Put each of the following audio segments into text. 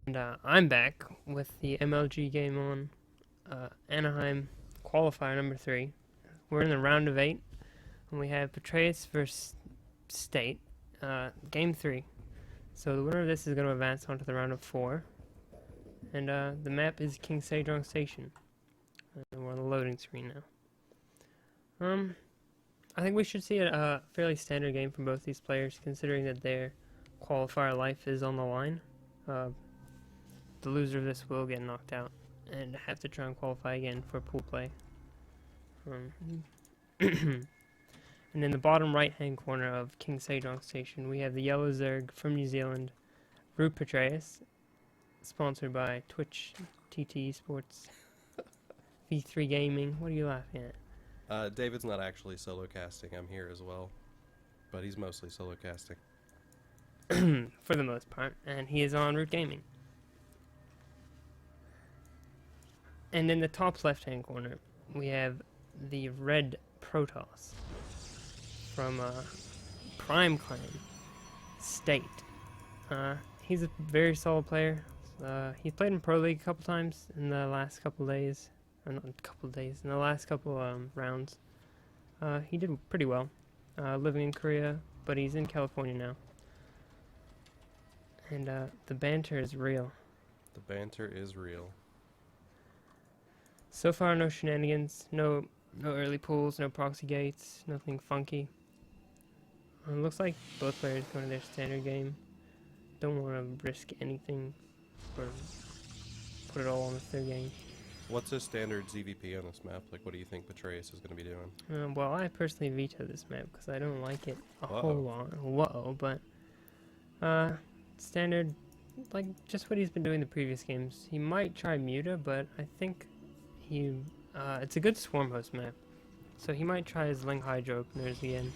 And I'm back with the MLG game on Anaheim Qualifier number 3. We're in the round of 8, and we have Petraeus versus State, game 3. So the winner of this is going to advance onto the round of 4, and the map is KenZy Station. We're on the loading screen now. I think we should see a fairly standard game from both these players, considering that their qualifier life is on the line. The loser of this will get knocked out and have to try and qualify again for pool play. And in the bottom right hand corner of KenZy Station, we have the eOnZerG from New Zealand, Petraeus, sponsored by Twitch, TT Sports, V3 Gaming. What are you laughing at? David's not actually solo casting. I'm here as well, but he's mostly solo casting. For the most part, and he is on Root Gaming. And in the top left-hand corner, we have the red Protoss from Prime Clan State. He's a very solid player. He played in Pro League a couple times in the last couple days, or not a couple days, in the last couple rounds. He did pretty well, living in Korea, but he's in California now. And the banter is real. The banter is real. So far, no shenanigans, no early pulls, no proxy gates, nothing funky. It looks like both players go to their standard game. Don't want to risk anything or put it all on the third game. What's a standard ZVP on this map? Like, what do you think Petraeus is going to be doing? Well, I personally veto this map because I don't like it a whole lot. Whoa, but standard, like just what he's been doing the previous games. He might try Muta, but I think it's a good swarm host map, so he might try his Ling Hydra openers again,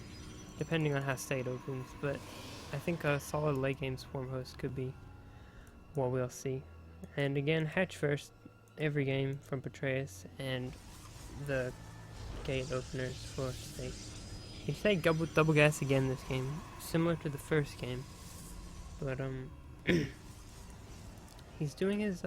depending on how State opens, but I think a solid late game swarm host could be what we'll see. And again, hatch first every game from Petraeus, and the gate openers for State. He played double gas again this game, similar to the first game, but he's doing his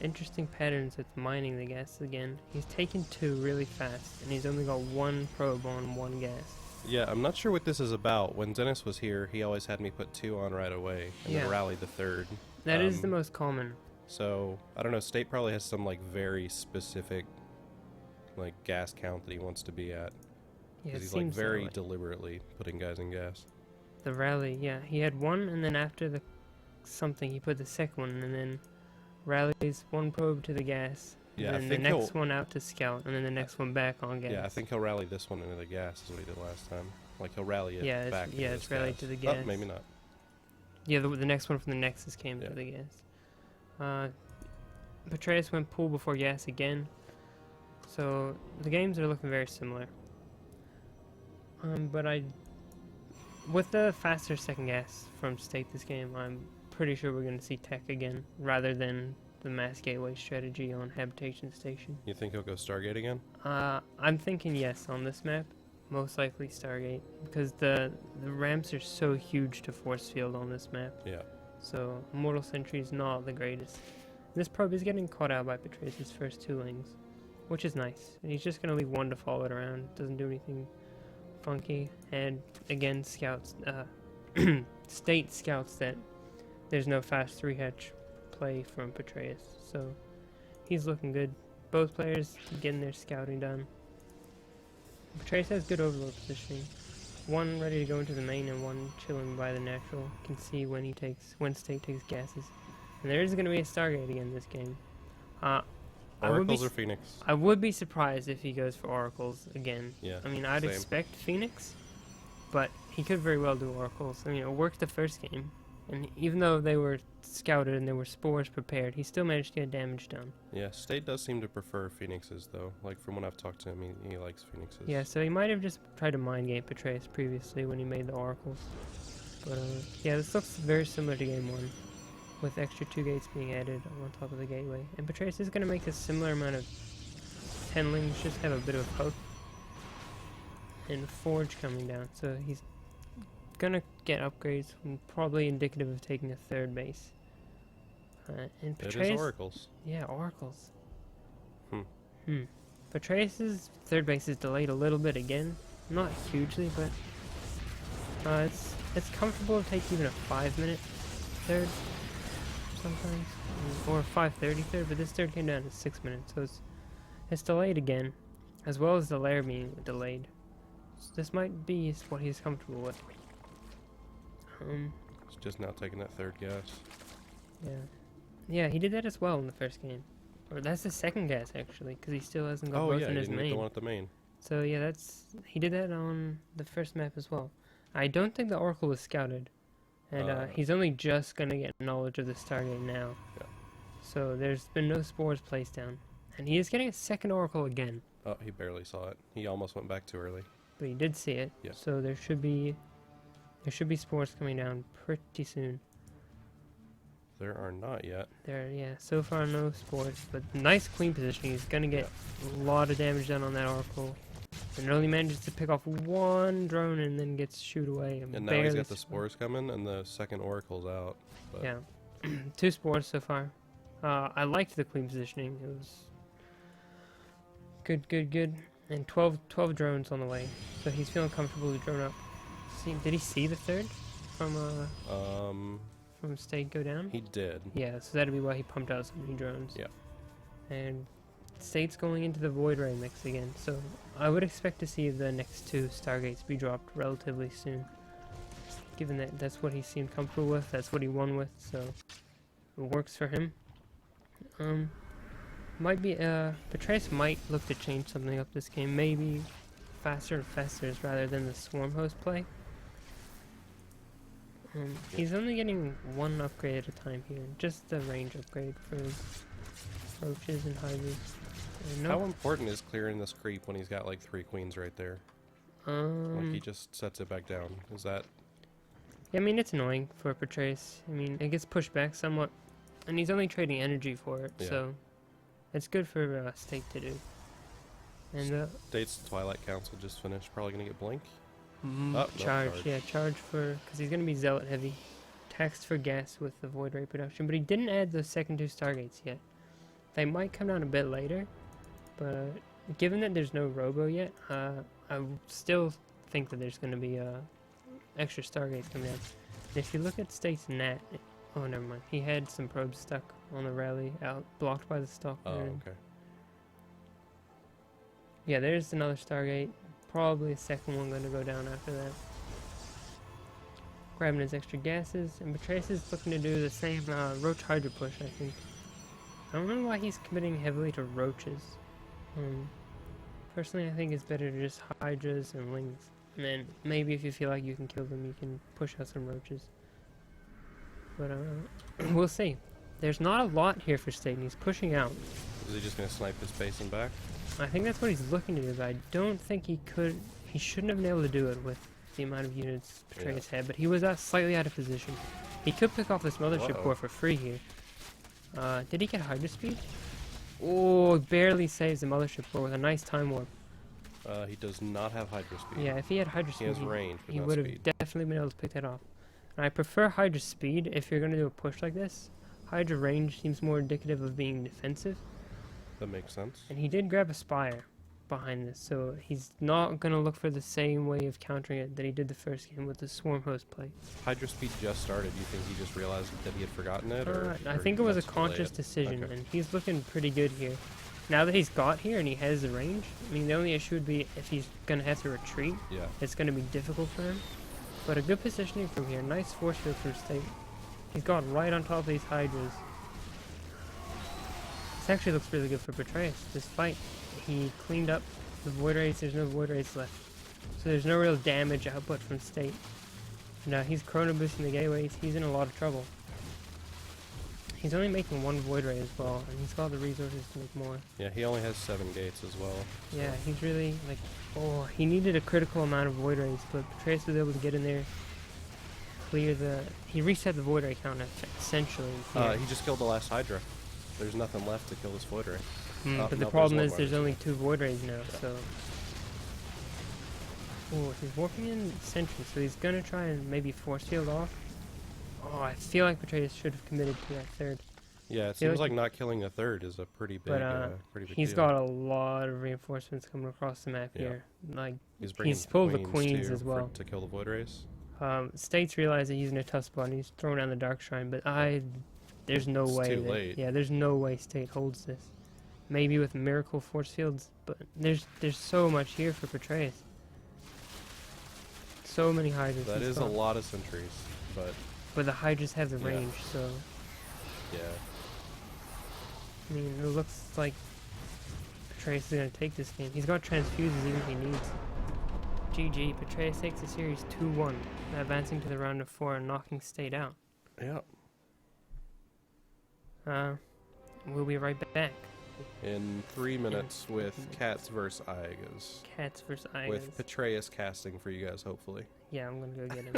interesting patterns with mining the gas again. He's taken 2 really fast, and he's only got 1 probe on 1 gas. Yeah, I'm not sure what this is about. When Dennis was here, he always had me put 2 on right away, and then rally the 3rd. That is the most common. So, I don't know, State probably has some, like, very specific, like, gas count that he wants to be at. Yeah, he's, like, very deliberately putting guys in gas. The rally, yeah. He had 1, and then after the something, he put the second one, and then rallies 1 probe to the gas, yeah, and then the next one out to scout, and then the next one back on gas. Yeah, I think he'll rally this one into the gas is what he did last time. Like, he'll rally it back into it's rallied to the gas. Oh, maybe not. Yeah, the next one from the Nexus came to the gas. Petraeus went pool before gas again, so the games are looking very similar. But with the faster second gas from State this game, I'm pretty sure we're going to see tech again, rather than the mass gateway strategy on Habitation Station. You think he'll go Stargate again? I'm thinking yes on this map, most likely Stargate, because the ramps are so huge to force field on this map. Yeah. So Mortal Sentry is not the greatest. This probe is getting caught out by Petraeus' first 2 lings, which is nice. And he's just going to leave one to follow it around. Doesn't do anything funky. And again, scouts, State scouts that there's no fast 3-hatch play from Petraeus. So he's looking good. Both players getting their scouting done. Petraeus has good overload positioning. One ready to go into the main and one chilling by the natural. Can see when State takes gases. And there is going to be a Stargate again this game. Oracles or Phoenix? I would be surprised if he goes for Oracles again. Yeah. I mean, I'd expect Phoenix, but he could very well do Oracles. I mean, it worked the first game, and even though they were scouted and there were spores prepared, he still managed to get damage done. Yeah, State does seem to prefer Phoenixes, though. Like, from when I've talked to him, he likes Phoenixes. Yeah, so he might have just tried to mind game Petraeus previously when he made the Oracles. But, yeah, this looks very similar to Game 1, with extra 2 gates being added on top of the gateway. And Petraeus is going to make a similar amount of 10 lings, just have a bit of hope. And Forge coming down, so he's going to get upgrades, probably indicative of taking a 3rd base. And Petraeus, it is Oracles. Yeah, Oracles. Petraeus' 3rd base is delayed a little bit again. Not hugely, but it's comfortable to take even a 5-minute 3rd sometimes, or a 5:30 3rd, but this 3rd came down to 6 minutes, so it's delayed again, as well as the lair being delayed. So this might be what he's comfortable with. He's just now taking that 3rd gas. Yeah, he did that as well in the first game. Or that's the 2nd gas, actually, because he still hasn't got both in his main. Oh, yeah, the one at the main. So, yeah, he did that on the first map as well. I don't think the Oracle was scouted. And he's only just going to get knowledge of the Stargate now. Yeah. So, there's been no spores placed down. And he is getting a 2nd Oracle again. Oh, he barely saw it. He almost went back too early. But he did see it. Yeah. So, there should be spores coming down pretty soon. There are not yet. So far no spores, but nice queen positioning. He's gonna get a lot of damage done on that Oracle, and only manages to pick off 1 drone and then gets shoot away. And now he's got the spores coming, and the 2nd Oracle's out. But yeah, 2 spores so far. I liked the queen positioning. It was good, and 12 drones on the way, so he's feeling comfortable to drone up. Did he see the 3rd from State go down? He did. Yeah, so that'd be why he pumped out so many drones. Yeah. And State's going into the Void Ray mix again, so I would expect to see the next 2 Stargates be dropped relatively soon. Given that that's what he seemed comfortable with, that's what he won with, so it works for him. Petraeus might look to change something up this game, maybe faster and fasters rather than the Swarm Host play. He's only getting 1 upgrade at a time here, just the range upgrade for his roaches and hydras. How important is clearing this creep when he's got like 3 queens right there? Like he just sets it back down. Is that? Yeah, I mean it's annoying for Petraeus. I mean it gets pushed back somewhat, and he's only trading energy for it, so it's good for State to do. And State's Twilight Council just finished. Probably gonna get blink. Charge, because he's going to be Zealot heavy. Taxed for gas with the Void Ray production, but he didn't add those 2nd 2 Stargates yet. They might come down a bit later, but given that there's no Robo yet, I still think that there's going to be extra Stargates coming down. And if you look at State's Nat, oh never mind, he had some probes stuck on the rally, blocked by the stock. Oh, okay. Yeah, there's another Stargate. Probably a 2nd one going to go down after that. Grabbing his extra gases, and Petraeus is looking to do the same Roach Hydra push, I think. I don't know why he's committing heavily to Roaches. Personally, I think it's better to just Hydras and Lings. And then maybe if you feel like you can kill them, you can push out some Roaches. But we'll see. There's not a lot here for State, and he's pushing out. Is he just going to snipe his base and back? I think that's what he's looking to do, but I don't think he shouldn't have been able to do it with the amount of units Petraeus had, but he was slightly out of position. He could pick off this Mothership Core for free here. Did he get Hydra speed? Oh, barely saves the Mothership Core with a nice time warp. He does not have Hydra speed. Yeah, if he had Hydra speed, he has range, he would have definitely been able to pick that off. And I prefer Hydra speed if you're going to do a push like this. Hydra range seems more indicative of being defensive. That makes sense. And he did grab a Spire behind this, so he's not going to look for the same way of countering it that he did the first game with the Swarm Host play. Hydra speed just started. You think he just realized that he had forgotten it? I think it was a conscious decision, and he's looking pretty good here. Now that he's got here and he has the range, I mean, the only issue would be if he's going to have to retreat. Yeah. It's going to be difficult for him. But a good positioning from here. Nice force field for State. He's got right on top of these Hydras. This actually looks really good for Petraeus. This fight, he cleaned up the Void Rays. There's no Void Rays left. So there's no real damage output from State. Now he's chrono boosting the gateways. He's in a lot of trouble. He's only making 1 Void Ray as well, and he's got the resources to make more. Yeah, he only has 7 gates as well. Yeah, he's really, like, oh, he needed a critical amount of Void Rays, but Petraeus was able to get in there, clear the, he reset the Void Ray count, essentially. He just killed the last Hydra. There's nothing left to kill this Void Ray. But the problem is there's only 2 Void Rays now, so. Oh, he's warping in Sentry, so he's going to try and maybe force field off. Oh, I feel like Petraeus should have committed to that third. Yeah, it seems like not killing a third is a pretty big, pretty big he's deal. got a lot of reinforcements coming across the map here. Like, he's pulled the Queens as well. To kill the Void Rays. States realize that he's in a tough spot and he's throwing down the Dark Shrine, but there's no way. Too late. Yeah, there's no way State holds this. Maybe with miracle force fields, but there's so much here for Petraeus. So many Hydras. That is a lot of sentries, but the Hydras have the range, so. Yeah. I mean, it looks like Petraeus is going to take this game. He's got transfuses even if he needs. GG, Petraeus takes the series 2-1, advancing to the round of 4 and knocking State out. Yeah. We'll be right back. In 3 minutes with Cats vs. Aigas. Cats vs. Aigas. With Petraeus casting for you guys, hopefully. Yeah, I'm going to go get him.